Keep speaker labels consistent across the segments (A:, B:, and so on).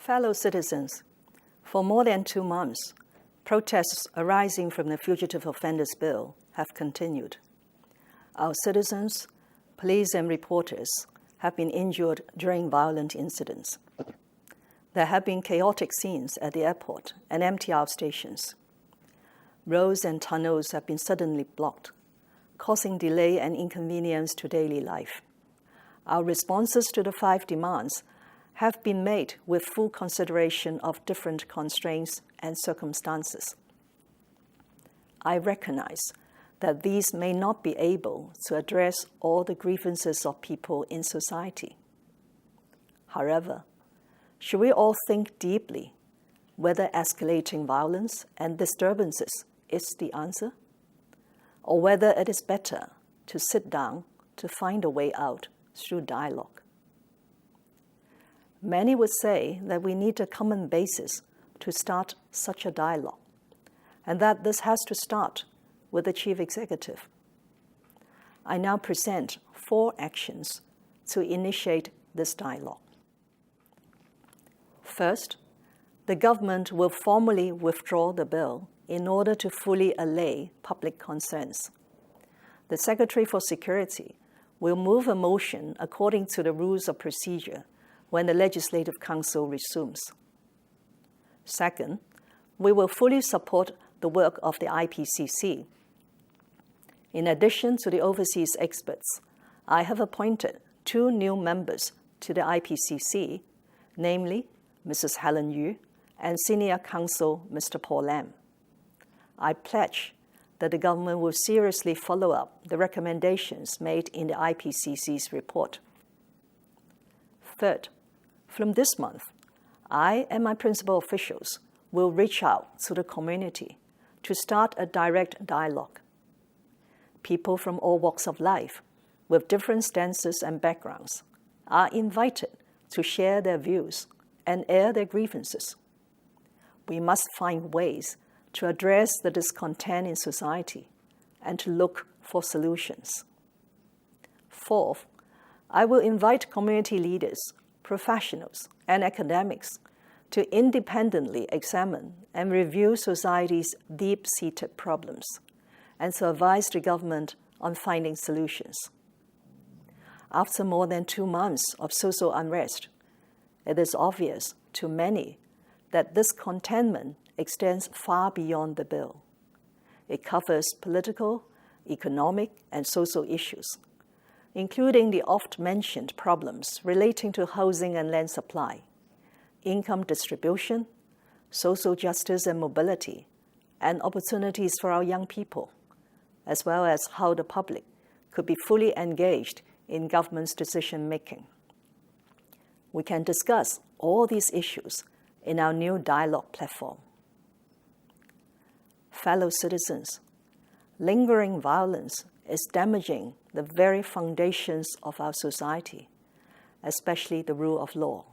A: Fellow citizens, for more than 2 months, protests arising from the Fugitive Offenders Bill have continued. Our citizens, police and reporters have been injured during violent incidents. There have been chaotic scenes at the airport and MTR stations. Roads and tunnels have been suddenly blocked, causing delay and inconvenience to daily life. Our responses to the 5 demands have been made with full consideration of different constraints and circumstances. I recognize that these may not be able to address all the grievances of people in society. However, should we all think deeply whether escalating violence and disturbances is the answer, or whether it is better to sit down to find a way out through dialogue? Many would say that we need a common basis to start such a dialogue, and that this has to start with the Chief Executive. I now present 4 actions to initiate this dialogue. First, the government will formally withdraw the bill in order to fully allay public concerns. The Secretary for Security will move a motion according to the rules of procedure when the Legislative Council resumes. Second, we will fully support the work of the IPCC. In addition to the overseas experts, I have appointed 2 new members to the IPCC, namely Mrs. Helen Yu and Senior Counsel Mr. Paul Lam. I pledge that the government will seriously follow up the recommendations made in the IPCC's report. Third, from this month, I and my principal officials will reach out to the community to start a direct dialogue. People from all walks of life, with different stances and backgrounds, are invited to share their views and air their grievances. We must find ways to address the discontent in society and to look for solutions. Fourth, I will invite community leaders, professionals, and academics to independently examine and review society's deep-seated problems and to advise the government on finding solutions. After more than 2 months of social unrest, it is obvious to many that discontentment extends far beyond the bill. It covers political, economic, and social issues, including the oft-mentioned problems relating to housing and land supply, income distribution, social justice and mobility, and opportunities for our young people, as well as how the public could be fully engaged in government's decision-making. We can discuss all these issues in our new dialogue platform. Fellow citizens, lingering violence is damaging the very foundations of our society, especially the rule of law.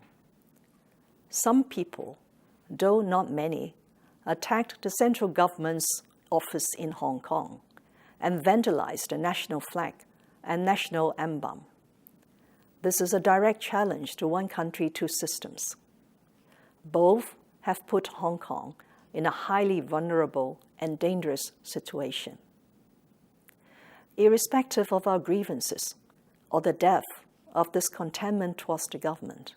A: Some people, though not many, attacked the central government's office in Hong Kong and vandalized the national flag and national emblem. This is a direct challenge to one country, 2 systems. Both have put Hong Kong in a highly vulnerable and dangerous situation. Irrespective of our grievances or the depth of discontentment towards the government,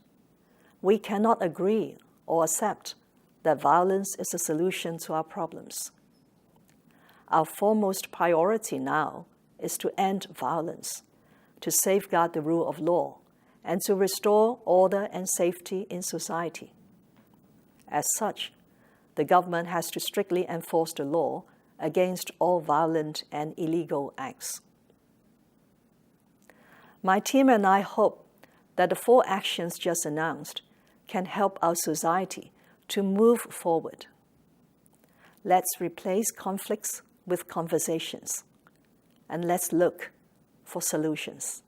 A: we cannot agree or accept that violence is a solution to our problems. Our foremost priority now is to end violence, to safeguard the rule of law, and to restore order and safety in society. As such, the government has to strictly enforce the law against all violent and illegal acts. My team and I hope that the 4 actions just announced can help our society to move forward. Let's replace conflicts with conversations, and let's look for solutions.